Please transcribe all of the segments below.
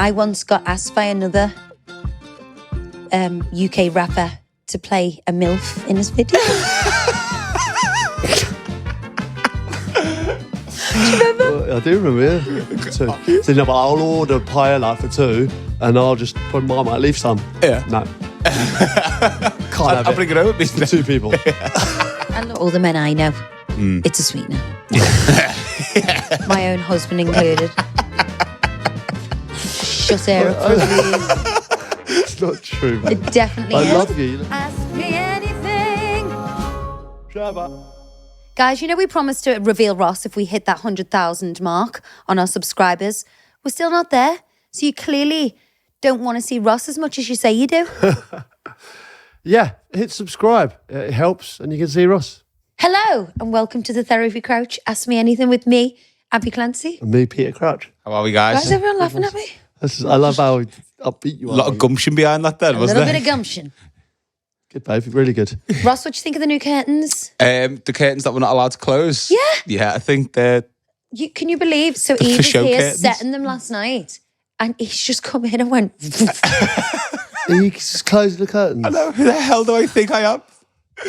I once got asked by another UK rapper to play a MILF in his video. Do you remember? I do remember, yeah. So, no, but I'll order paella for 2 and I'll just put I might leave some. Yeah. No. Can't have I'll bring it over with me. for 2 people. And all the men I know, it's a sweetener. My own husband included. Shut her up for a few years. It's not true, man. It definitely I is. love you. Ask me anything. Trevor. Guys, you know we promised to reveal Ross if we hit that 100,000 mark on our subscribers. We're still not there. So you clearly don't want to see Ross as much as you say you do. Yeah, hit subscribe. It helps and you can see Ross. Hello and welcome to the Therapy Crouch. Ask me anything with me, Abbey Clancy. And me, Peter Crouch. How are we, guys? Why is everyone laughing at me? I love how upbeat you A are. lot of gumption behind that then, A wasn't little there? bit of gumption. Good, babe. Really good. Ross, what do you think of the new curtains? The curtains that we're not allowed to close. Yeah. Yeah, I think they're... Can you believe? So for Eve was show here curtains. setting them last night and he's just come in and went... You just close the curtains. I know, who the hell do I think I am?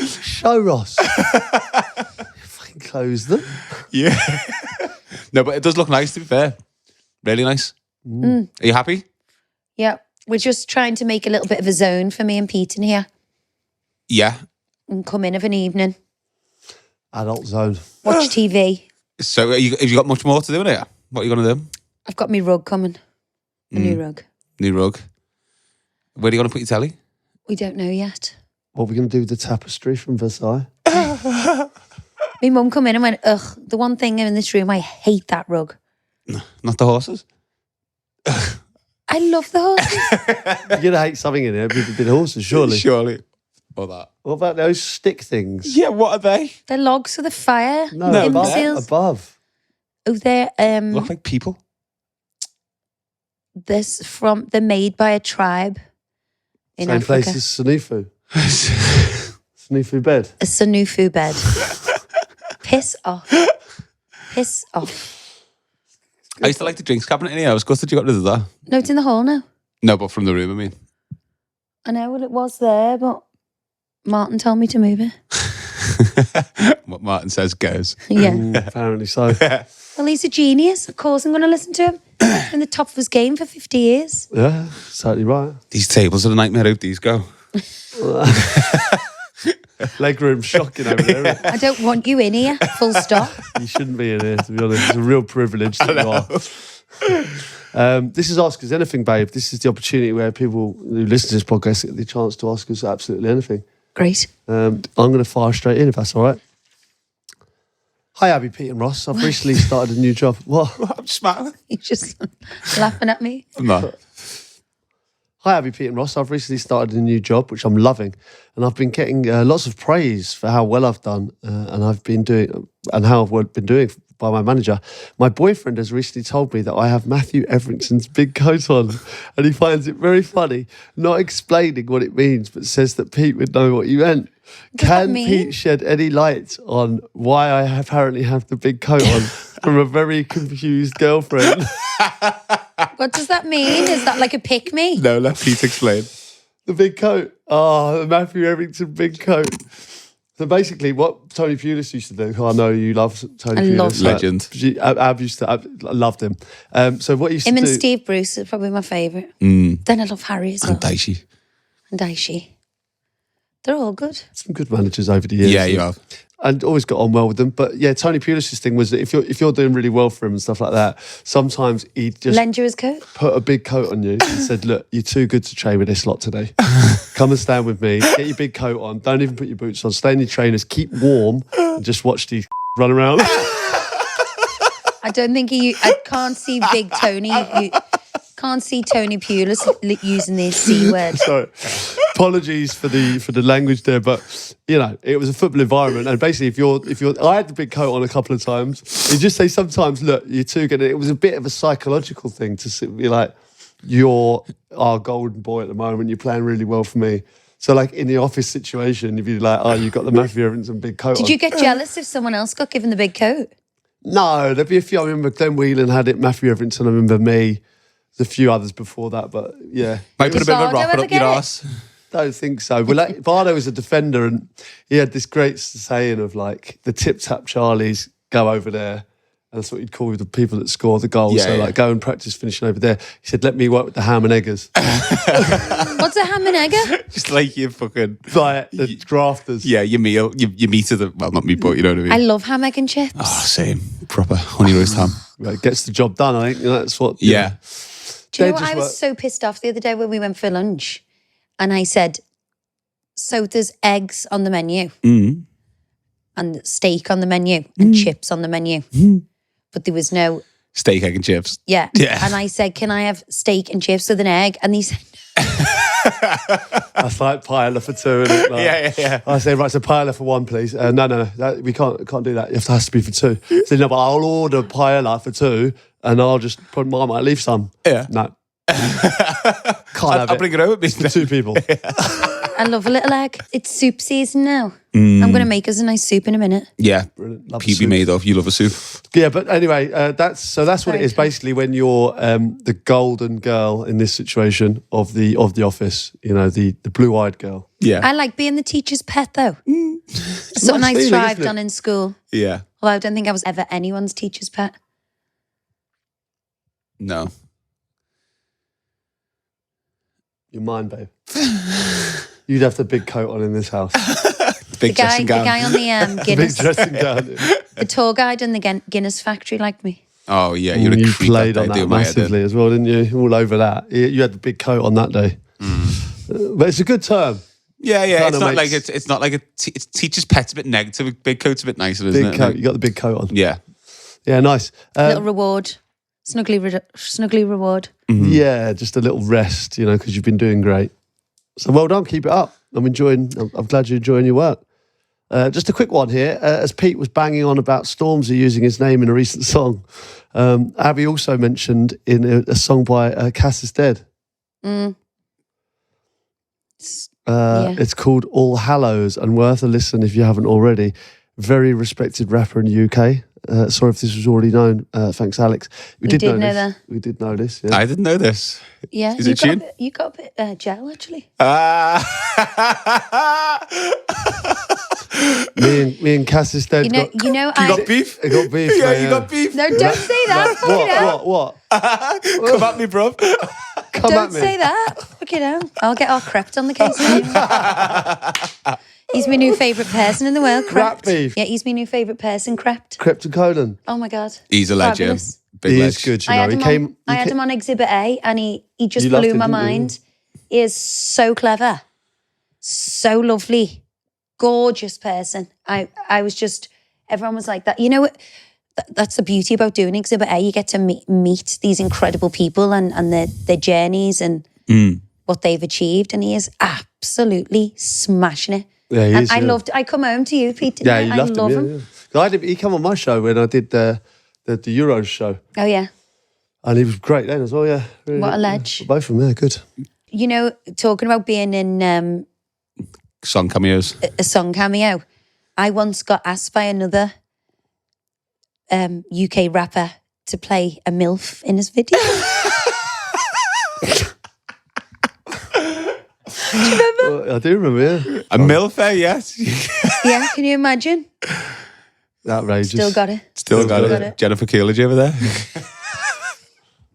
Show Ross. Fucking close them. Yeah. No, but it does look nice, to be fair. Really nice. Are you happy? Yeah, we're just trying to make a little bit of a zone for me and Pete in here Yeah. and come in of an evening, Adult zone. watch TV. So have you got much more to do in here? What are you going to do? I've got my rug coming, a new rug. New rug. Where are you going to put your telly? We don't know yet. What are we going to do with the tapestry from Versailles? My mum come in and went, ugh, the one thing in this room, I hate that rug. Not the horses? I love the horses. You're going to hate something in here with the horses, surely. Surely. Or that. What about those stick things? Yeah, what are they? They're logs for the fire. No, above. imbeciles. Above. Oh, they're Look like people. they're made by a tribe in Same Africa. place as Sanifu. Sanifu bed. A Sanufu bed. Piss off. Piss off. I used to like the drinks cabinet in here. I was gutted you got rid of that. No, it's in the hall now. No, but from the room, I mean. I know what it was there, but Martin told me to move it. What Martin says goes. Yeah. Apparently so. Well, he's a genius. Of course I'm going to listen to him. He's been the top of his game for 50 years. Yeah, certainly right. These tables are a nightmare. Out these go. Legroom shocking over there. I don't want you in here, full stop. You shouldn't be in here, to be honest. It's a real privilege that you are. This is Ask Us Anything, babe. This is the opportunity where people who listen to this podcast get the chance to ask us absolutely anything. Great. I'm going to fire straight in, if that's all right. Hi, Abbey, Pete and Ross. I've recently started a new job. What? I'm smiling. He's just laughing at me. No. Hi, Abbey, Pete and Ross. I've recently started a new job, which I'm loving, and I've been getting lots of praise for how well I've done, and I've been doing, and how I've been doing by my manager. My boyfriend has recently told me that I have Matthew Everington's big coat on, and he finds it very funny, not explaining what it means, but says that Pete would know what you meant. Can Pete shed any light on why I apparently have the big coat on from a very confused girlfriend? What does that mean? Is that like a pick me? No, let Pete explain. The big coat. Oh, the Matthew Everington big coat. So basically, what Tony Pulis used to do, who I know you love Tony Pulis. love him. Legend. I loved him. So what he used Him to and do... Steve Bruce are probably my favourite. Then I love Harry as well. And Daishi. And Daishi. They're all good. Some good managers over the years. Yeah, you have. And always got on well with them. But yeah, Tony Pulis' thing was that if you're doing really well for him and stuff like that, sometimes he'd just Lend you his coat. put a big coat on you and said, look, you're too good to train with this lot today. Come and stand with me. Get your big coat on. Don't even put your boots on. Stay in your trainers. Keep warm and just watch these run around. I don't think I can't see Big Tony. Can't see Tony Pulis using the C word. Sorry. Apologies for the language there, but you know, it was a football environment, and basically, if you're, I had the big coat on a couple of times. You just say sometimes, look, you're too good. It was a bit of a psychological thing to be like, you're our golden boy at the moment. You're playing really well for me. So, like in the office situation, if you're like, oh, you got the Matthew Everington big coat on. Did you get jealous if someone else got given the big coat? No, there'd be a few. I remember Glenn Whelan had it. Matthew Everington. I remember me. There's a few others before that, but yeah. Might put a bit of a Bardo rocket ever up your get it? arse. Don't think so. Well, like, Bardo was a defender, and he had this great saying of like the tip-tap Charlies go over there. And that's what he'd call the people that score the goals. Yeah, so like go and practice finishing over there. He said, let me work with the ham and eggers. What's a ham and egger? Just like you fucking... Like the grafters. Yeah, your meal. Your meat of the... Well, not meat, but you know what I mean. I love ham, egg and chips. Oh, same. Proper honey roast ham. Right, gets the job done, I think. That's what... Yeah. Do you know They what? just I was work- so pissed off the other day when we went for lunch, and I said, "So there's eggs on the menu, and steak on the menu, and chips on the menu, but there was no Steak, egg and chips. yeah." Yeah. And I said, "Can I have steak and chips with an egg?" And he said, That's like paella for two, isn't it? Like, Yeah. I say, right, so paella for one, please. No. We can't do that. It has to be for two. So, no, but I'll order paella for two, and I'll just put I might leave some. Yeah. No. Can't have I'll it. bring it over with me. For two people. "I love a little egg. It's soup season now. I'm going to make us a nice soup in a minute." Yeah. Brilliant. Love Pete soup. made of. You love a soup. Yeah, but anyway, that's what Very it is. cool. Basically, when you're the golden girl in this situation of the office, you know, the blue-eyed girl. Yeah. I like being the teacher's pet, though. Something nice I feeling, thrived isn't it? on in school. Yeah. Although I don't think I was ever anyone's teacher's pet. No. You're mine, babe. You'd have the big coat on in this house. Big The dressing gown. guy on the Big Guinness, dressing gown. the tour guide in the Guinness factory liked me. Oh, yeah. You're a You creep played that on day, that doing my head in. massively as well, didn't you? All over that. You had the big coat on that day. But it's a good term. Yeah. Kinda It's not like makes- it's not like it's teacher's pet's a bit negative. Big coat's a bit nicer, isn't Big it? coat. You got the big coat on. Yeah. Yeah, nice. Little reward. Snuggly reward. Yeah, just a little rest, you know, because you've been doing great. So well done. Keep it up. I'm glad you're enjoying your work. Just a quick one here. As Pete was banging on about Stormzy using his name in a recent song, Abbey also mentioned in a song by Cass is Dead. Yeah. It's called All Hallows and worth a listen if you haven't already. Very respected rapper in the UK. Sorry if this was already known. Thanks, Alex. We did know know this. that. We did know this. Yeah. I didn't know this. Yeah. Is it tune? You got a bit gel, actually. Me and Cass is Dead. You know, You got beef? I got beef. Yeah, man, you got beef. No, don't say that. Fuck it out. What? Come at me, bro. Come Don't at me. say that. Fuck it out. I'll get our Crept on the case. He's my new favourite person in the world, Rap Crept. beef. Yeah, he's my new favourite person, Crept. Krypton Conan. Oh my God. He's a legend. Fabulous. Big He leg. is good, you I know. had, He him, came. on, I had him on Exhibit A and he just You loved blew him, my didn't you? mind. He is so clever, so lovely, gorgeous person. I was just, everyone was like that. You know what? That's the beauty about doing Exhibit A. You get to meet these incredible people and their journeys and what they've achieved. And he is absolutely smashing it. Yeah, he And is, I yeah. loved, I come home to you, Pete. didn't Yeah, I? you I loved love him. Yeah, yeah. I did. He came on my show when I did the Euros show, Oh, yeah. and he was great then as well. Yeah, really, What a ledge. Both of them. Yeah, good. You know, talking about being in Song cameos. a song cameo, I once got asked by another UK rapper to play a MILF in his video. Do you remember? Well, I do remember. Yeah, A MILF, yes. Yeah, can you imagine? outrageous. Still got it. Still got got it. it. Jennifer Coolidge over there.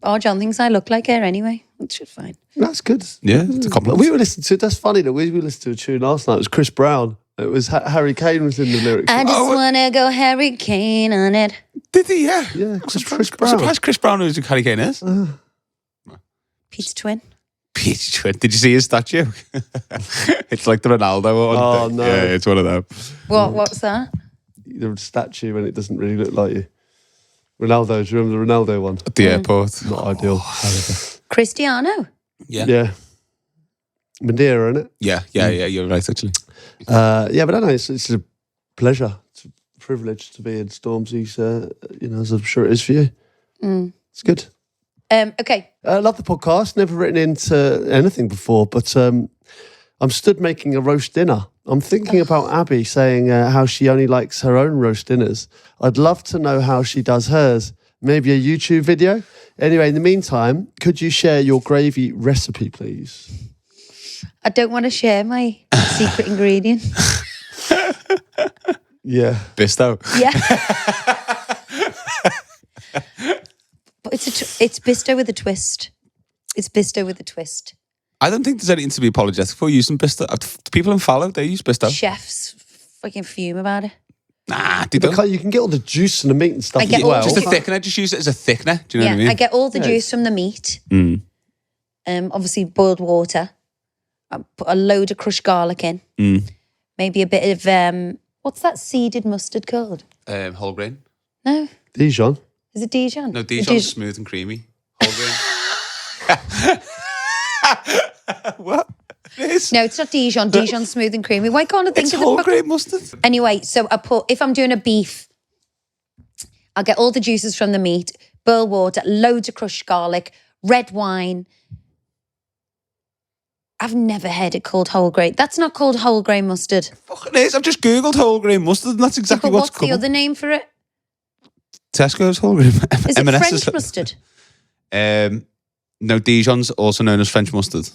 Oh, John thinks I look like her anyway. It's just fine. That's good. Yeah, it's a compliment. We were listening to. That's funny that we were listening to a tune last night. It was Chris Brown. It was Harry Kane was in the lyrics. I just want to go Harry Kane on it. Did he? Yeah. Yeah, Chris I'm Brown. surprised Chris Brown knows who Harry Kane is. Pete's twin. Peach Twin. Did you see his statue? It's like the Ronaldo one. Oh, no. Yeah, it's one of them. What's that? The statue and it doesn't really look like you. Ronaldo. Do you remember the Ronaldo one? At the airport. Not ideal. Cristiano. Yeah. Yeah. Madeira, isn't it? Yeah, you're right, actually. Yeah, but I know it's a pleasure, it's a privilege to be in Stormzy's, as I'm sure it is for you. It's good. Okay. I love the podcast. Never written into anything before, but I'm stood making a roast dinner. I'm thinking about Abbey saying how she only likes her own roast dinners. I'd love to know how she does hers. maybe a YouTube video. Anyway, in the meantime, could you share your gravy recipe, please? I don't want to share my secret ingredient. Yeah. Bisto. Yeah. But it's Bisto with a twist. It's Bisto with a twist. I don't think there's anything to be apologetic for using Bisto. People in Fallow, they use Bisto. Chefs fucking fume about it. Nah, they don't. Because you can get all the juice and the meat and stuff I get as all well. Just a thickener. Just use it as a thickener. Do you know what I mean? I get all the Yeah. juice from the meat. Mm. Obviously boiled water. I put a load of crushed garlic in. Mm. Maybe a bit of what's that seeded mustard called? Whole grain. No, Dijon. is it Dijon? No, Dijon's smooth and creamy. Whole grain. What? It is. No, it's not Dijon. Dijon's smooth and creamy. Why can't I think It's of whole the grain mustard. Anyway, so if I'm doing a beef, I'll get all the juices from the meat, boil water, loads of crushed garlic, red wine. I've never heard it called whole grain. That's not called whole grain mustard. Fucking is. I've just Googled whole grain mustard and that's exactly But what's what's the coming. other name for it? Tesco's whole grain. Is it M&S's. French mustard? No, Dijon's also known as French mustard.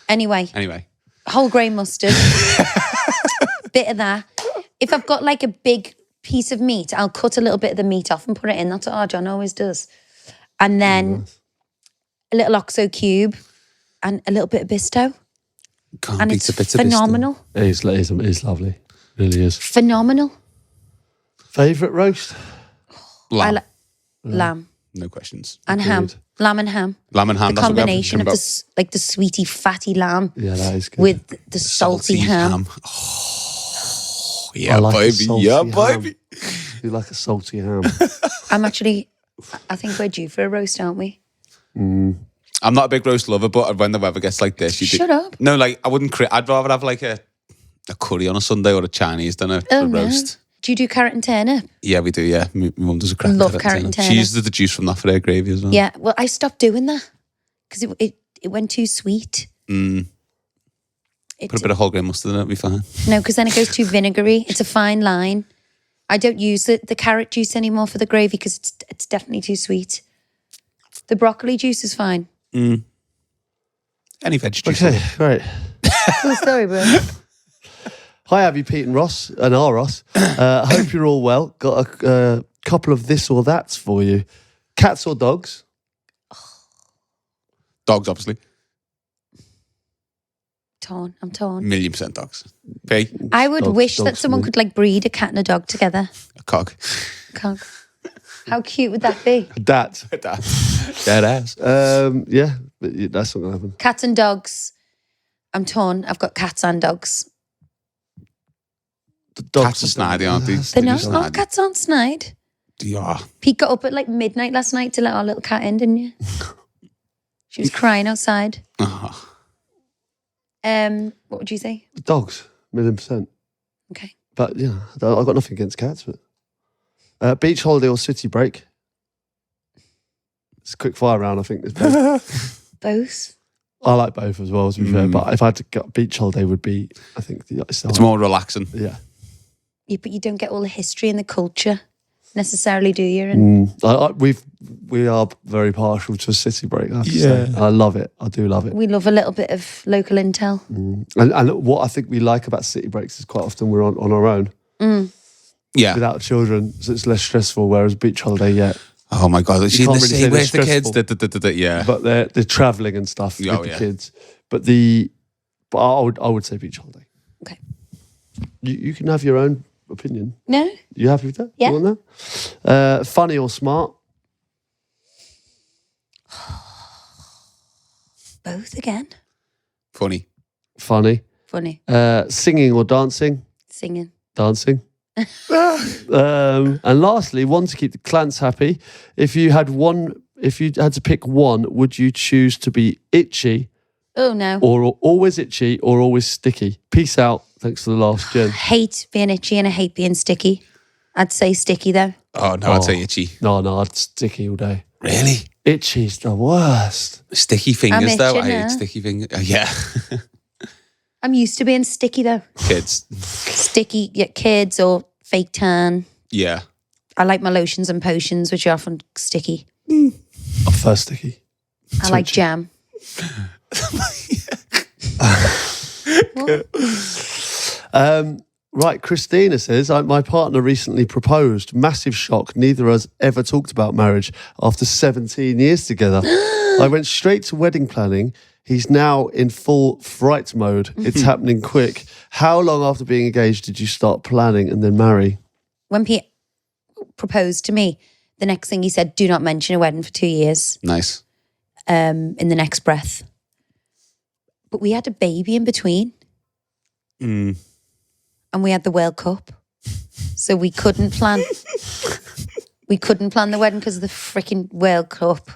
Anyway, whole grain mustard. Bit of that. If I've got like a big piece of meat, I'll cut a little bit of the meat off and put it in. That's what our John always does. And then a little OXO cube and a little bit of Bisto. Can't And beat it's a bit of phenomenal. It is lovely. It really is. Phenomenal. Favourite roast? Lamb. Lamb No questions. and ham. Lamb and ham. Lamb and ham. The that's what we have combination of about. the sweetie fatty lamb Yeah, that is good. with the salty ham. Oh, yeah, I like a baby. salty Yeah, ham. baby. You like a salty ham. I think we're due for a roast, aren't we? I'm not a big roast lover, but when the weather gets like this, you Shut up. No, like I wouldn't. I'd rather have like a curry on a Sunday or a Chinese than a Oh, no. roast. Do you do carrot and turnip? Yeah, we do. Yeah, my mum does a crack. Love carrot and turnip. She uses the juice from that for her gravy as well. Yeah, well, I stopped doing that because it went too sweet. Put a bit of whole grain mustard in it, it'll be fine. No, because then it goes too vinegary. It's a fine line. I don't use the carrot juice anymore for the gravy because it's definitely too sweet. The broccoli juice is fine. Any veg juice. Okay, great. Cool story, bro. Hi, Abbey, Pete and Ross, and our Ross. Hope you're all well. Got a couple of this or that's for you. Cats or dogs? Dogs, obviously. I'm torn. 1,000,000% dogs. P, I would Dogs, wish that dogs someone for me. could like breed a cat and a dog together. a cog. Can't- How cute would that be? Dat. Dead ass. Yeah, but that's not going to happen. Cats and dogs. I'm torn. I've got cats and dogs. The dogs Cats are snidey, aren't they? They're not. snidey. Oh, cats aren't snide. Yeah. Pete got up at like midnight last night to let our little cat in, didn't you? She was crying outside. Oh. What would you say? The dogs, 1,000,000%. Okay. But yeah, I've got nothing against cats. But beach holiday or city break? It's a quick fire round, I think. This Both. I like both as well, to be fair. But if I had to get beach holiday, would be, I think, It's more relaxing. Yeah. Yeah, but you don't get all the history and the culture necessarily, do you? And We are very partial to a city break, I have to say. I love it. I do love it. we love a little bit of local intel. And what I think we like about city breaks is quite often we're on our own Yeah. without children, so it's less stressful. Whereas beach holiday, yeah, Oh my God. She can't the really say same. they're Where's the kids? stressful. Yeah. but they're travelling and stuff Oh, with the yeah. kids. But I would say beach holiday. Okay. You can have your own opinion. No? You happy with that? Yeah. You want that? Funny or smart? Both again. Funny. Funny. Funny. Singing or dancing? Singing. Dancing. And lastly, one to keep the clans happy. If you had to pick one, would you choose to be itchy Oh, no. or always itchy or always sticky? Peace out. Thanks for the last, Jen. Hate being itchy and I hate being sticky. I'd say sticky though. Oh, no, I'd say itchy. No, I'd sticky all day. Really? Itchy's the worst. Sticky fingers, though. itching I hate now. sticky fingers. Yeah. I'm used to being sticky though. Kids. Sticky, yeah, kids or fake tan. Yeah. I like my lotions and potions, which are often sticky. I prefer sticky. I like jam. Right, Christina says, my partner recently proposed. Massive shock. Neither of us ever talked about marriage after 17 years together. I went straight to wedding planning. He's now in full fright mode. It's happening quick. How long after being engaged did you start planning and then marry? When Pete proposed to me, the next thing he said, do not mention a wedding for 2 years. Nice. In the next breath. But we had a baby in between. Mm. And we had the World Cup. So we couldn't plan. We couldn't plan the wedding because of the freaking World Cup.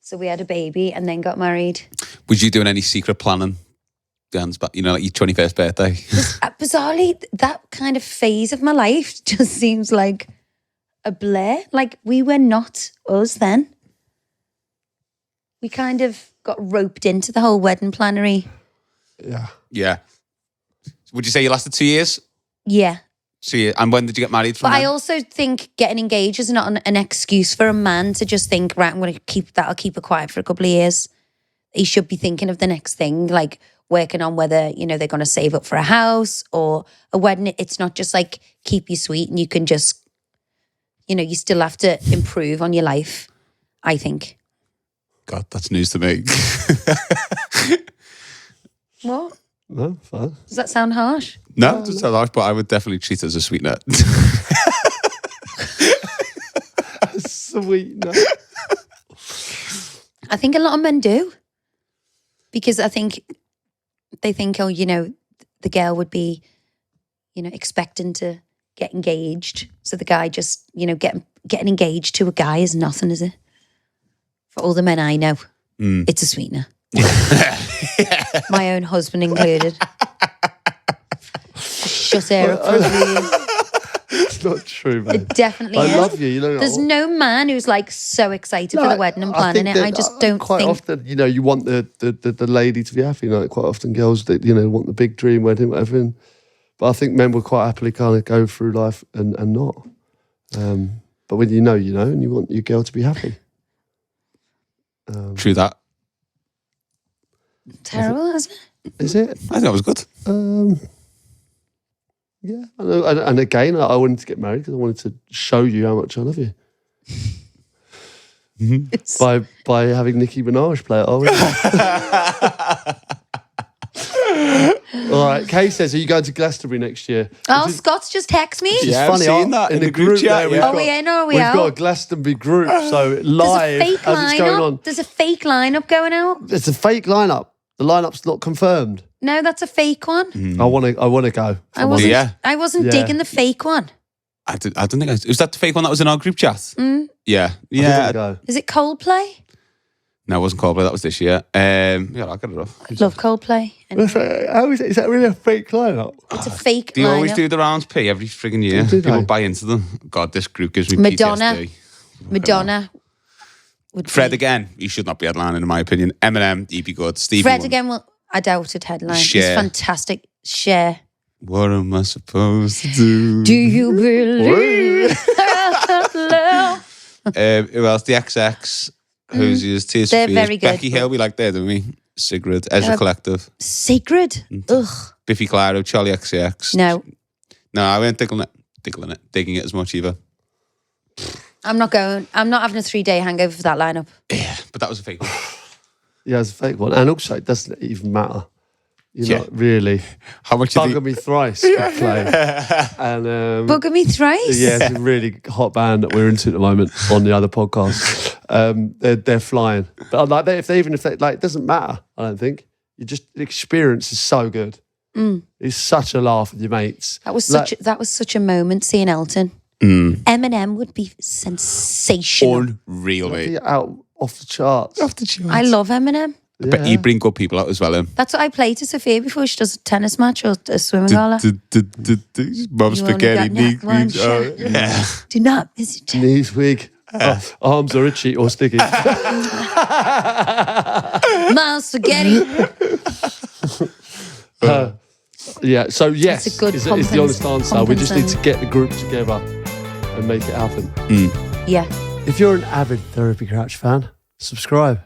So we had a baby and then got married. Was you doing any secret planning? Like your 21st birthday? Bizarrely, that kind of phase of my life just seems like a blur. Like we were not us then. We kind of got roped into the whole wedding plannery. Yeah. Yeah. Would you say you lasted 2 years? Yeah. And when did you get married from But I then? also think getting engaged is not an excuse for a man to just think, right, I'm going to keep it quiet for a couple of years. He should be thinking of the next thing, like working on whether, they're going to save up for a house or a wedding. It's not just like keep you sweet and you can just, you still have to improve on your life, I think. God, that's news to me. What? No, fine. Does that sound harsh? No, it doesn't sound harsh, but I would definitely treat it as a sweetener. Sweetener. I think a lot of men do. Because I think they think, the girl would be, expecting to get engaged. So the guy just, getting engaged to a guy is nothing, is it? For all the men I know, it's a sweetener. My own husband included. Shut air up for a million. It's not true, man. It definitely I is. love you. There's no man who's like so excited for the wedding and planning it. I just don't quite think. often, you want the lady to be happy. Like quite often, girls that want the big dream wedding, whatever. But I think men would quite happily kind of go through life and not. But when you know, and you want your girl to be happy. True that. Terrible, isn't it? Is it? I think that was good. Yeah. And again, I wanted to get married because I wanted to show you how much I love you. By having Nicki Minaj play it. All right. Kay says, are you going to Glastonbury next year? Oh, Scott's just text me. It's Yeah, I've funny. seen that in the group chat, there, yeah. Are we in or are we we've out? got a Glastonbury group, so There's live a fake as it's going on. lineup. There's a fake lineup going out. It's a fake lineup. The lineup's not confirmed. No, that's a fake one. I want to go. I wasn't. Yeah. I wasn't Yeah. digging the fake one. I don't think was that the fake one that was in our group chat? Mm. Yeah. I Yeah. go. Is it Coldplay? No, it wasn't Coldplay. That was this year. Yeah, I'll get it off. Love Coldplay. And How is it? Is that really a fake lineup? it's a fake They always lineup. do the rounds P every frigging year. Do they? People buy into them. God, this group gives me Madonna. PTSD. Madonna. Would Fred be. again. He should not be headlining, in my opinion. Eminem, he'd be good. Stevie Fred Wonder. again. Well, I doubt it. Headline. He's Cher. fantastic. Cher. What am I supposed to do? Do you believe love? Who else? The XX. Who's used Tears for They're Fears. very good, Becky Hill, we like there, don't we? Sigrid. Ezra Collective. Sacred. Ugh. Biffy Clyro. Charlie XCX. No, No, I weren't digging it as much either. I'm not going. I'm not having a 3-day hangover for that lineup. Yeah, but that was a fake one. Yeah, it's a fake one. And also, it doesn't even matter. You're Yeah. not really. How much did Bugger Me Thrice could play. And Bugger me thrice. yeah, it's a really hot band that we're into at the moment on the other podcast. They're flying. But like, if they it doesn't matter. I don't think. The experience is so good. It's such a laugh with your mates. That was such a moment seeing Elton. Eminem would be sensational. Unreal, mate. Be out off the charts. I love Eminem. But you bring good people out as well, him. That's what I play to Sophia before she does a tennis match or a swimming gala. Mom You spaghetti, only knee got one creams. Oh, shot. yeah. Do not miss your chance. Knees weak. Arms are itchy or sticky. Miles spaghetti. Yeah, so yes, It's a good is the honest answer. We just need to get the group together and make it happen. Yeah. If you're an avid Therapy Crouch fan, subscribe.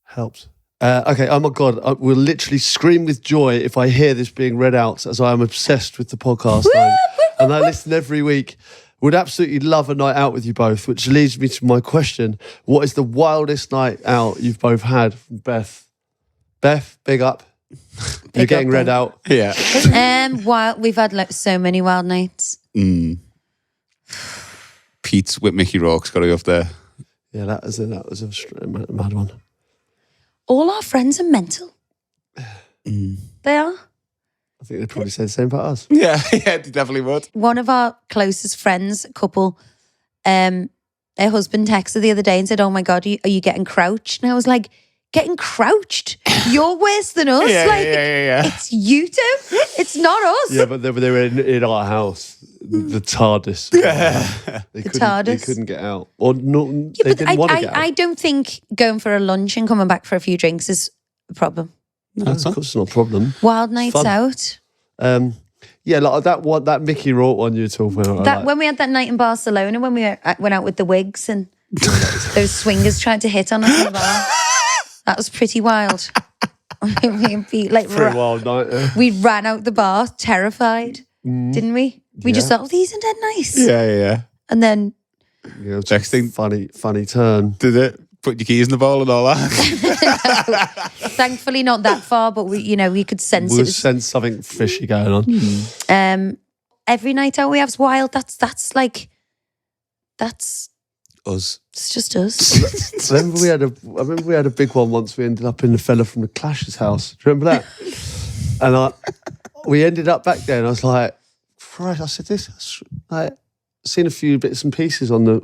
Helps. Okay, oh my God, I will literally scream with joy if I hear this being read out, as I am obsessed with the podcast. And I listen every week. Would absolutely love a night out with you both, which leads me to my question. What is the wildest night out you've both had from Beth? Beth, big up. You're getting read out. Yeah. We've had so many wild nights. Pete's with Mickey Rourke's got to go up there. Yeah, that was a mad one. All our friends are mental. They are. I think they'd probably say the same about us. Yeah, they definitely would. One of our closest friends, couple, their husband texted the other day and said, "Oh my God, are you getting crouched?" And I was like, "Getting crouched? You're worse than us. Yeah. It's you two. It's not us." Yeah, but they were in our house, the TARDIS. They couldn't get out, or no, they didn't want to get out. I don't think going for a lunch and coming back for a few drinks is a problem. No, of course it's not a problem. Wild nights Fun. out. Yeah, like that Mickey Rourke one you were talking about. When we had that night in Barcelona, when we went out with the wigs and those swingers tried to hit on us in the bar. That was pretty wild. Pretty wild night. We ran out the bar terrified, didn't we? We just thought, "Oh, these are dead nice." Yeah. And then Next thing, funny turn. did it? Put your keys in the bowl and all that. thankfully not that far, but we could sense We'll it. sense something fishy going on. Every night out we have's wild. That's Us. it's just us. I remember we had a big one once. We ended up in the fella from the Clash's house. Do you remember that? And we ended up back there, and I was like, "Christ!" I said, "This, like, seen a few bits and pieces on the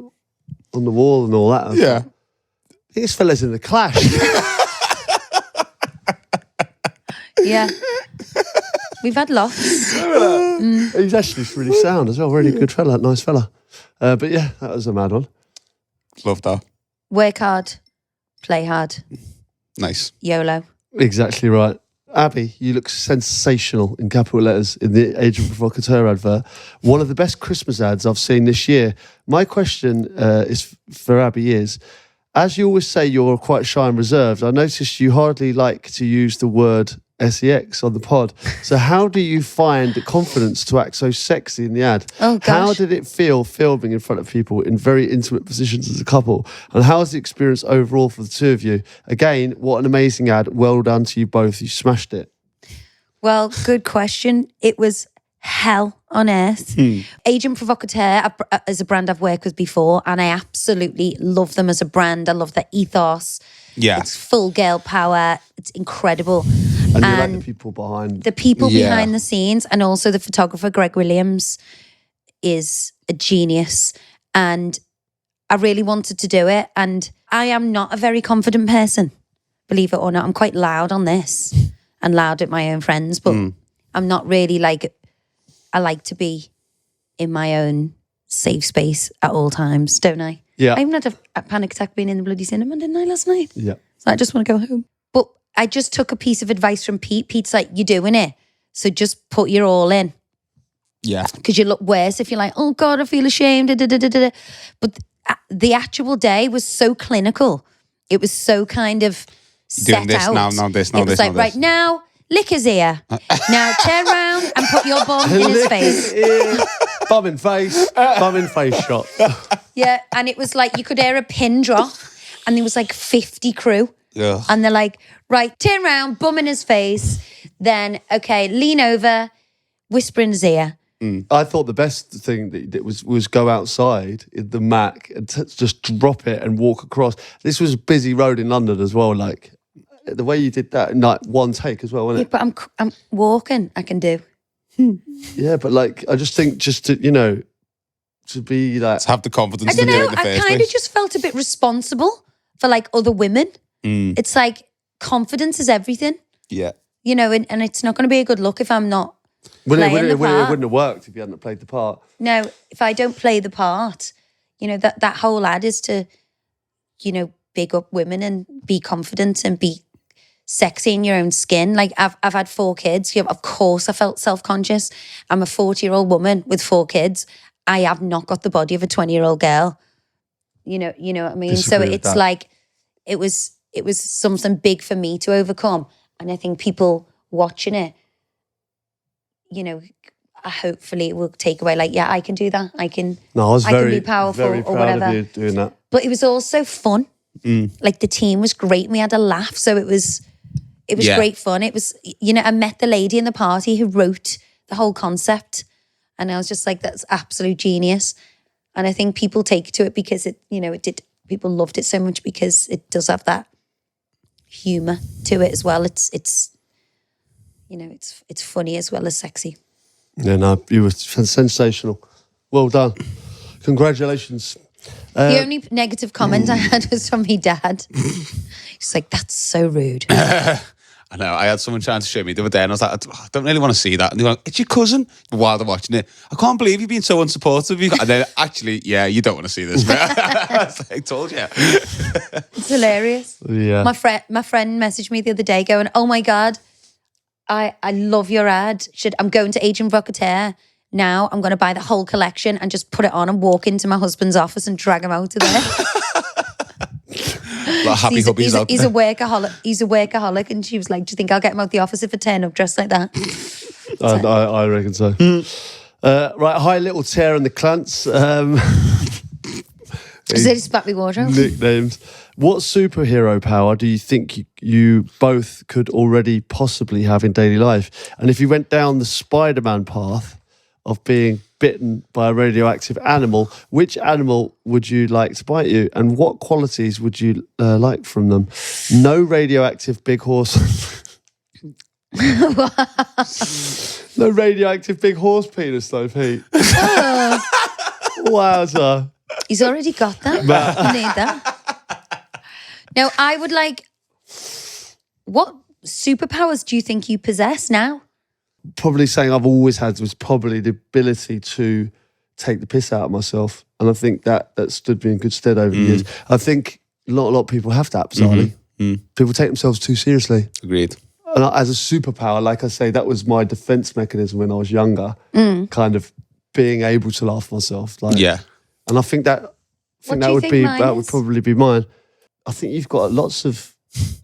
wall and all that." Yeah. This fella's in the Clash. Yeah. We've had lots. He's actually really sound as well. Really good fella, nice fella. But yeah, that was a mad one. Love that. Work hard, play hard, Nice. YOLO. Exactly right. Abbey, you look sensational in capital letters in the Agent Provocateur advert. One of the best Christmas ads I've seen this year. My question is for Abbey is, as you always say, you're quite shy and reserved. I noticed you hardly like to use the word sex on the pod. So how do you find the confidence to act so sexy in the ad? Oh, gosh. How did it feel filming in front of people in very intimate positions as a couple? And how was the experience overall for the two of you? Again, what an amazing ad. Well done to you both. You smashed it. Well, good question. It was hell on earth. Agent Provocateur is a brand I've worked with before, and I absolutely love them as a brand. I love their ethos. Yeah. It's full girl power. It's incredible. And you like the people behind. The people behind the scenes, and also the photographer, Greg Williams, is a genius. And I really wanted to do it. And I am not a very confident person, believe it or not. I'm quite loud on this and loud at my own friends, but I'm not really I like to be in my own safe space at all times, don't I? Yeah. I even had a panic attack being in the bloody cinema, didn't I, last night? Yeah. So I just want to go home. But I just took a piece of advice from Pete. Pete's like, "You're doing it. So just put your all in." Yeah. Because you look worse if you're like, "Oh God, I feel ashamed." But the actual day was so clinical. It was so kind of set Doing this out. now this, now it was this, like, now right, this. now, lick his ear. Now turn around and put your bum in his face. Bum in face shot. Yeah, and it was like you could hear a pin drop, and there was like 50 crew. Ugh. And they're like, "Right, turn around, bum in his face. Then, okay, lean over, whisper in his ear." I thought the best thing that was go outside in the Mac and just drop it and walk across. This was a busy road in London as well. Like the way you did that in like one take as well, wasn't Yeah, it? but I'm walking, I can do. Yeah, but like I just think just to to be like To have the confidence I don't to do it know, in the I first kind of place. just felt a bit responsible for like other women. It's like confidence is everything, Yeah. and it's not going to be a good look if I'm not Well, it playing the part. wouldn't have worked if you hadn't played the part. No, if I don't play the part, that whole ad is to, big up women and be confident and be sexy in your own skin. Like I've had 4 kids. Of course I felt self-conscious. I'm a 40-year-old woman with 4 kids. I have not got the body of a 20-year-old girl. You know what I mean? Disagree So with it's that. like, it was something big for me to overcome. And I think people watching it, hopefully it will take away like, yeah, I can do that. I can be powerful very or proud whatever. of you doing that. But it was also fun. Like the team was great. We had a laugh. So it was great fun. It was, I met the lady in the party who wrote the whole concept. And I was just like, that's absolute genius. And I think people take to it because people loved it so much because it does have that humor to it as well. It's funny as well as sexy. Yeah, no, you were sensational. Well done. Congratulations. The only negative comment I had was from my dad. He's like, that's so rude. I know. I had someone trying to show me the other day, and I was like, I don't really want to see that. And they were like, it's your cousin. While they're watching it, I can't believe you've been so unsupportive. And then, actually, yeah, you don't want to see this. I told you. It's hilarious. Yeah. My friend messaged me the other day going, oh my God, I love your ad. I'm going to Agent Provocateur now. I'm going to buy the whole collection and just put it on and walk into my husband's office and drag him out of there. Like happy hubbies out He's there. a workaholic. He's a workaholic. And she was like, do you think I'll get him out the office if I turn up dressed like that? I reckon so. Right, hi, little tear in the clance. She said he spat me wardrobe. Nicknames. What superhero power do you think you both could already possibly have in daily life? And if you went down the Spider-Man path of being bitten by a radioactive animal, which animal would you like to bite you? And what qualities would you like from them? No radioactive big horse. No radioactive big horse penis though, Pete. Wowza. He's already got that. You need that. Now, I would like, what superpowers do you think you possess now? Probably saying I've always had was probably the ability to take the piss out of myself. And I think that stood me in good stead over the years. I think a lot of people have that, bizarrely. People take themselves too seriously. Agreed. And as a superpower, like I say, that was my defense mechanism when I was younger, kind of being able to laugh myself. Like, Yeah. And I think that would probably be mine. I think you've got lots of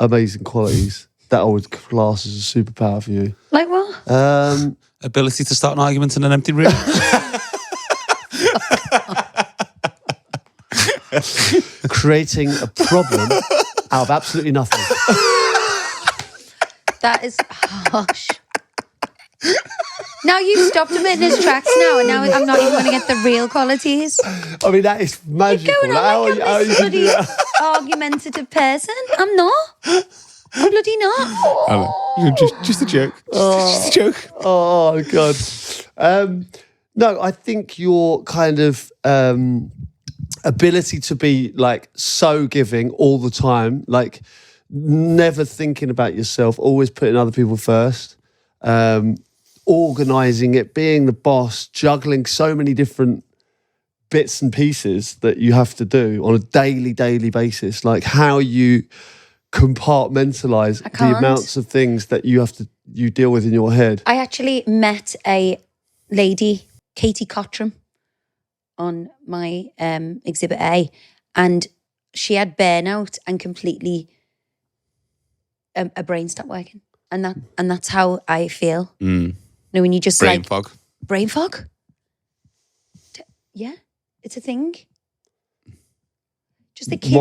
amazing qualities that I would class as a superpower for you. Like what? Ability to start an argument in an empty room. Creating a problem out of absolutely nothing. That is harsh. Now you've stopped him in his tracks now, and now I'm not even going to get the real qualities. I mean, that is magical. You're going on like I'm this bloody argumentative person. I'm not. I'm bloody not. Just a joke. Just a joke. Oh, God. No, I think your kind of ability to be like so giving all the time, like never thinking about yourself, always putting other people first, organising it, being the boss, juggling so many different bits and pieces that you have to do on a daily basis, like how you compartmentalize the amounts of things that you deal with in your head. I actually met a lady, Katie Cottram, on my Exhibit A, and she had burnout and completely a brain stopped working, and that's how I feel. You know, when you just brain fog. Brain fog. Yeah, it's a thing. Just the kids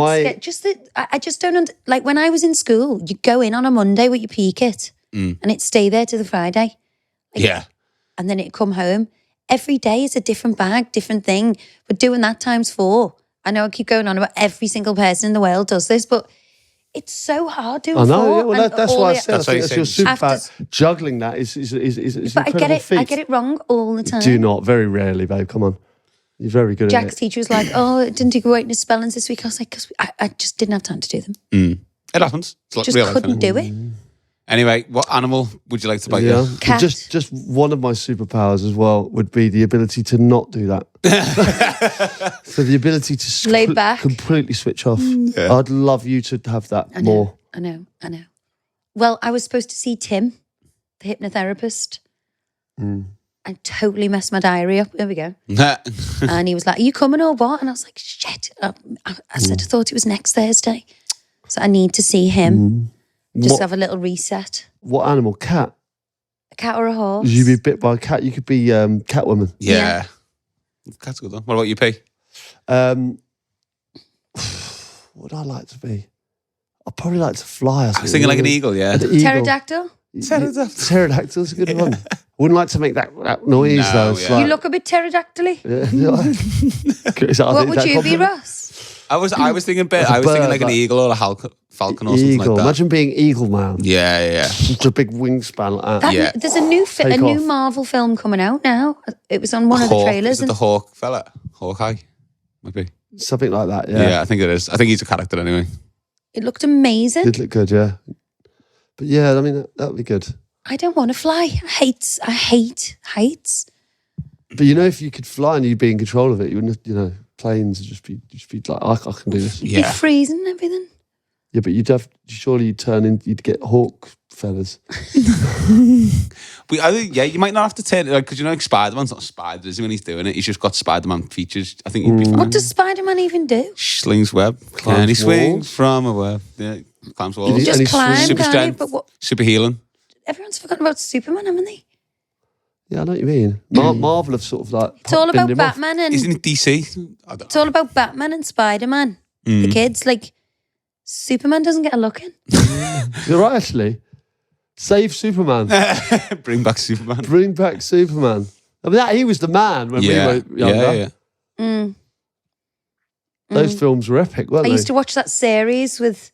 I just don't like when I was in school, you go in on a Monday with your PKit and it'd stay there to the Friday. Like, Yeah. And then it'd come home. Every day is a different bag, different thing. But doing that times 4. I know I keep going on about every single person in the world does this, but it's so hard doing 4. I know, yeah, well, that's why I said That's I think that's your superpower. Juggling that is But incredible feat. I get it wrong all the time. Do not, very rarely, babe. Come on, you're very good Jack's at it. teacher was like, "Oh, it didn't do great in his spellings this week." I was like, "Because I just didn't have time to do them. It happens. It's like Just real life, couldn't innit? do it." Anyway, what animal would you like to bite? Yeah, Cat. just one of my superpowers as well would be the ability to not do that. So the ability to Lay back. completely switch off. Yeah. I'd love you to have that I know, more. I know. Well, I was supposed to see Tim, the hypnotherapist, I totally messed my diary up. There we go. And he was like, "Are you coming or what?" And I was like, "Shit." I said, I thought it was next Thursday. So I need to see him. Just have a little reset. What animal? Cat? A cat or a horse? You'd be bit by a cat. You could be Catwoman. Yeah. Cat's a good one. What about you, P? What would I like to be? I'd probably like to fly. I was thinking like an eagle, yeah. An eagle. Pterodactyl? Pterodactyl's a good one. Wouldn't like to make that noise though. It's yeah. like, You look a bit pterodactyl-y. Yeah. What would you be, Ross? I was thinking like an eagle or a falcon or something like that. Imagine being Eagle Man. Yeah. Just a big wingspan like that. Yeah. There's a new Marvel film coming out now. It was on one of the trailers. Is it the Hawk fella? Hawkeye? Might be. Something like that, yeah. Yeah, I think it is. I think he's a character anyway. It looked amazing. Did look good, yeah. But yeah, I mean, that would be good. I don't want to fly. I hate heights. But you know, if you could fly and you'd be in control of it, you wouldn't, planes would just be like, I can do this. You'd be freezing and everything. Yeah, but you'd get hawk feathers. I think, you might not have to turn it, because like Spider-Man's not a spider, is he, when he's doing it? He's just got Spider-Man features. I think he'd be fine. What does Spider-Man even do? Slings web. And he swings from a web. Yeah, climbs walls. He just climbs, super strength, but what? super healing. Everyone's forgotten about Superman, haven't they? Yeah, I know what you mean. Marvel have sort of like... It's all about Batman and... Isn't it DC? It's all about Batman and Spider-Man. The kids, like... Superman doesn't get a look in. You're right, actually. Save Superman. Bring back Superman. Bring back Superman. I mean, he was the man when we were younger. Yeah. Those films were epic, weren't I they? used to watch that series with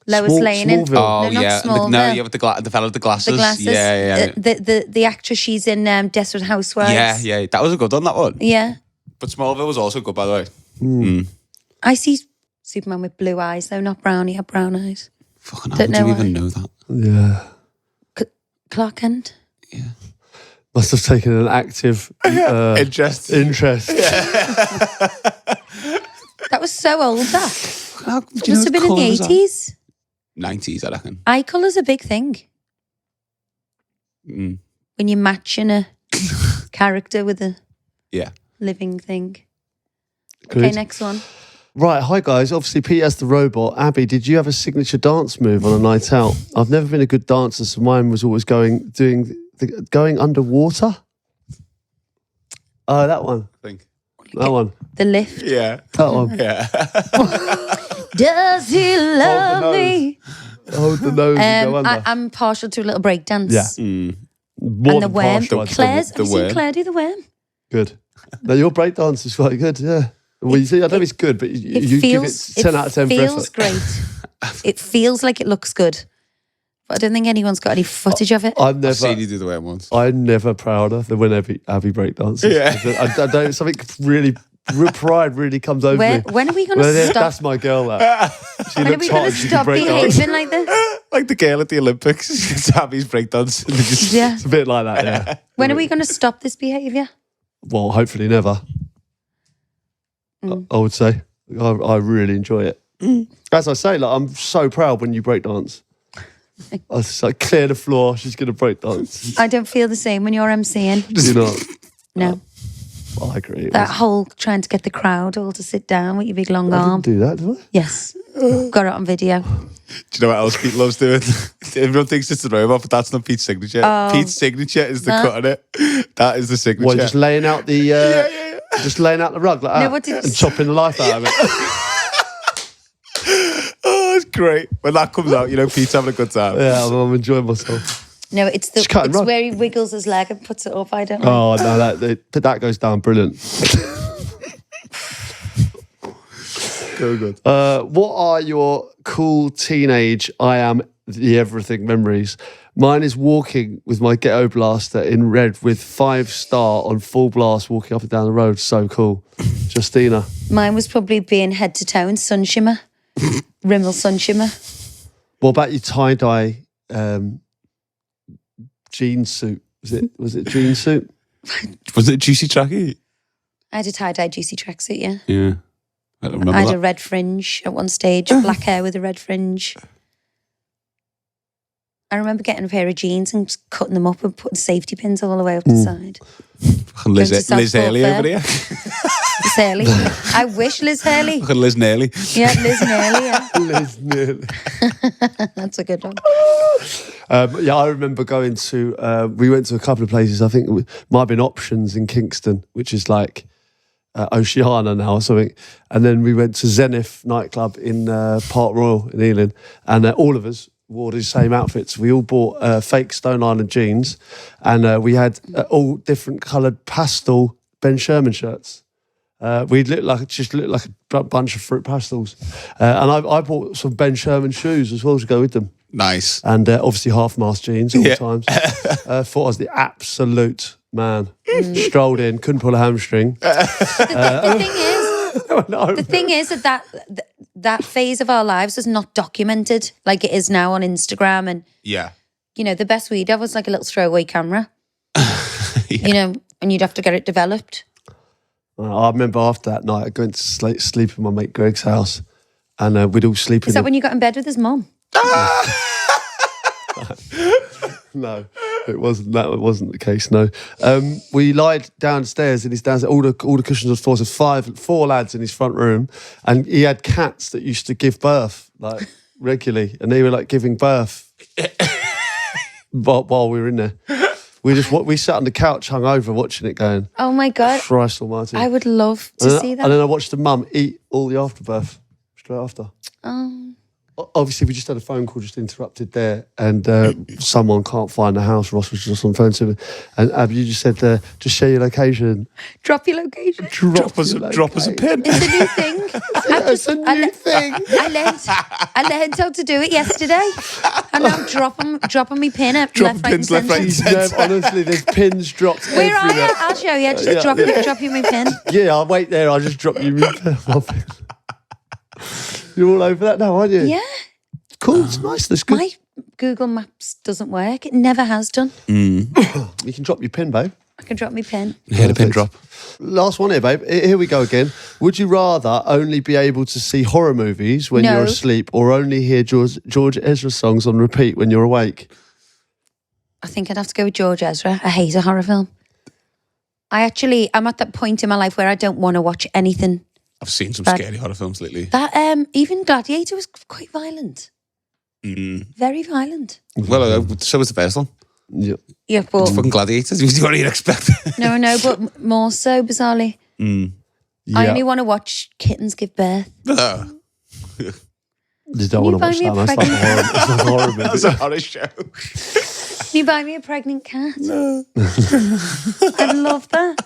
Lois Lane in. Smallville. Oh, not yeah. Smallville. With the fella with the glasses. The glasses. Yeah. The actress, she's in Desperate Housewives. Yeah. That was a good one, that one. Yeah. But Smallville was also good, by the way. I see Superman with blue eyes, though, not brown. He had brown eyes. Fucking hell, did you even know that? Yeah. Clark Kent. Yeah. Must have taken an active Interest. That was so old, that. It Must have been in the 80s. 90s, I reckon. Eye colour's a big thing. Mm. When you're matching a character with a Yeah. living thing. Good. Okay, next one. Right, hi guys. Obviously, Pete as the robot. Abby, did you have a signature dance move on a night out? I've never been a good dancer, so mine was always going underwater. Oh, that one. I think. That one. The lift. Yeah. That one. Yeah. Does he love me? Hold the nose and go under. I'm partial to a little break dance. Yeah. And More the than worm. partial, I'd say. Claire's, The have you seen worm. Claire do the worm? Good. No, your break dance is quite good, yeah. Well, you see, I don't know if it's good, but you give it 10 out of 10 for feels effort. great. It feels like it looks good. But I don't think anyone's got any footage of it. I've I've seen never, you do the worm once. I'm never prouder than when Abby break dances. Yeah. I don't, something really, pride really comes over me. When are we going to stop? That's my girl, that. She When are looks we hot going and to she can stop break dance. behaving like this? Like the girl at the Olympics. Abby's breakdance. Yeah. It's a bit like that, yeah. When are we going to stop this behaviour? Well, hopefully never. I would say. I really enjoy it. As I say, like I'm so proud when you break dance. I was like, clear the floor, she's going to break dance. I don't feel the same when you're MCing. Do you not? No. I agree. That whole trying to get the crowd all to sit down with your big long I arm. didn't do that, did I? Yes. Got it on video. Do you know what else Pete loves doing? Everyone thinks it's the robot, but that's not Pete's signature. Pete's signature is the cut on it. That is the signature. Well, just laying out the just laying out the rug like that No, what did- and chopping the life out of it. Oh, it's great. When that comes out, you know Pete's having a good time. Yeah, I'm enjoying myself. No, it's Just cut and it's run. where he wiggles his leg and puts it up. I don't know. Oh no, that goes down brilliant. Go good. What are your cool teenage I am the everything memories? Mine is walking with my ghetto blaster in red with 5-star on full blast, walking up and down the road. So cool. Justina. Mine was probably being head to toe in sun shimmer. Rimmel sun shimmer. What about your tie-dye jean suit? Was it jean suit? Was it Juicy Tracky? I had a tie-dye juicy tracksuit, yeah. Yeah. I don't remember I had that. a red fringe at one stage, black hair with a red fringe. I remember getting a pair of jeans and just cutting them up and putting safety pins all the way up the side. Liz Southport Hurley over here. Liz Hurley. I wish Liz Hurley. Liz Nearly. Yeah, Liz Hurley, yeah. Liz Nearly. That's a good one. Yeah, I remember going to, we went to a couple of places. I think it might have been Options in Kingston, which is like Oceana now or something. And then we went to Zenith nightclub in Park Royal in Ealing. And all of us wore the same outfits. We all bought fake Stone Island jeans. And we had all different coloured pastel Ben Sherman shirts. We looked like a bunch of fruit pastels. And I bought some Ben Sherman shoes as well to go with them. Nice. And obviously half-mast jeans all the times. Thought I was the absolute man. Strolled in, couldn't pull a hamstring. The thing is that phase of our lives is not documented like it is now on Instagram. And, Yeah. you know, the best we'd have was like a little throwaway camera, you know, and you'd have to get it developed. I remember after that night, going to sleep in my mate Greg's house, and we'd all sleep in. Is that when you got in bed with his mum? No, it wasn't. That wasn't the case. No, we lied downstairs in his downstairs. All the cushions on the floor. So four lads in his front room, and he had cats that used to give birth like regularly, and they were like giving birth while we were in there. We sat on the couch, hungover, watching it, going, Oh my God. Christ Almighty! I would love to see that. And then I watched the mum eat all the afterbirth straight after. Obviously, we just had a phone call just interrupted there, and someone can't find the house. Ross was just on the phone to me, and Abby, you just said, just share your location. Drop your location. Drop us a pin. It's a new thing. It's a new thing. I learned how to do it yesterday, and I'm dropping me pin at Dropping left, right, and pins left, right, centre. and centre. Honestly, there's pins dropped Where are you? everywhere. I'll show you. Just drop you my pin. Yeah, I'll wait there. I'll just drop you. You're all over that now, aren't you? Yeah. Cool. It's nice. That's good. My Google Maps doesn't work. It never has done. You can drop your pin, babe. I can drop my pin. Yeah, the pin drop. Last one here, babe. Here we go again. Would you rather only be able to see horror movies when No. you're asleep, or only hear George Ezra songs on repeat when you're awake? I think I'd have to go with George Ezra. I hate a horror film. I'm at that point in my life where I don't want to watch anything. I've seen some But- scary horror films lately. That even Gladiator was quite violent. Very violent. Well, so was the first one. Yeah. Yeah, but Fucking gladiators. What do you expect? no, but more so bizarrely. I Yeah. only want to watch kittens give birth. No. You don't want to buy watch me a that. That's like a horror movie. That's a horror show. Can you buy me a pregnant cat? No. I'd love that.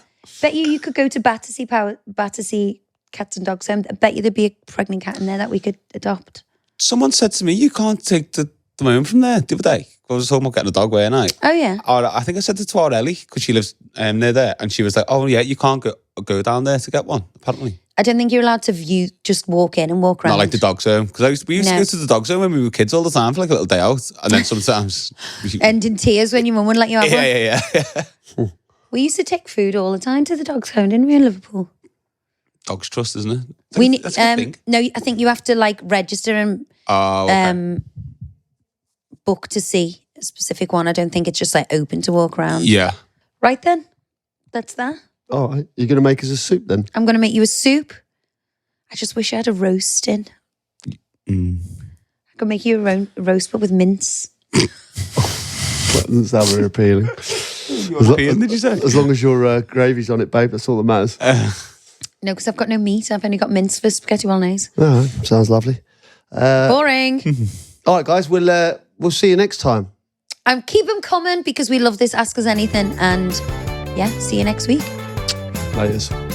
Bet you could go to Battersea Cats and Dogs Home. I bet you there'd be a pregnant cat in there that we could adopt. Someone said to me, you can't take the home from there the other day. I was talking about getting a dog, weren't I? Oh, yeah. I think I said it to our Ellie, because she lives near there, and she was like, oh yeah, you can't go down there to get one, apparently. I don't think you're allowed to just walk in and walk around. Not like the dog's home. Because we used to No. go to the dog's home when we were kids all the time for like a little day out. And then sometimes... End in tears when your mum wouldn't let you have one. Yeah. We used to take food all the time to the Dogs Home, didn't we, in Liverpool? Dog's trust, isn't it? That's a good thing. No, I think you have to like register and Oh, okay. book to see a specific one. I don't think it's just like open to walk around. Yeah. Right then, that's that. All right. You're going to make us a soup then? I'm going to make you a soup. I just wish I had a roast in. I could make you a roast, but with mince. That doesn't sound very appealing. European, did you say? As long as your gravy's on it, babe, that's all that matters. No, because I've got no meat. I've only got mince for spaghetti bolognese. All right. Sounds lovely. Boring. All right, guys. We'll see you next time. And keep them coming because we love this Ask Us Anything. And yeah, see you next week. Laters.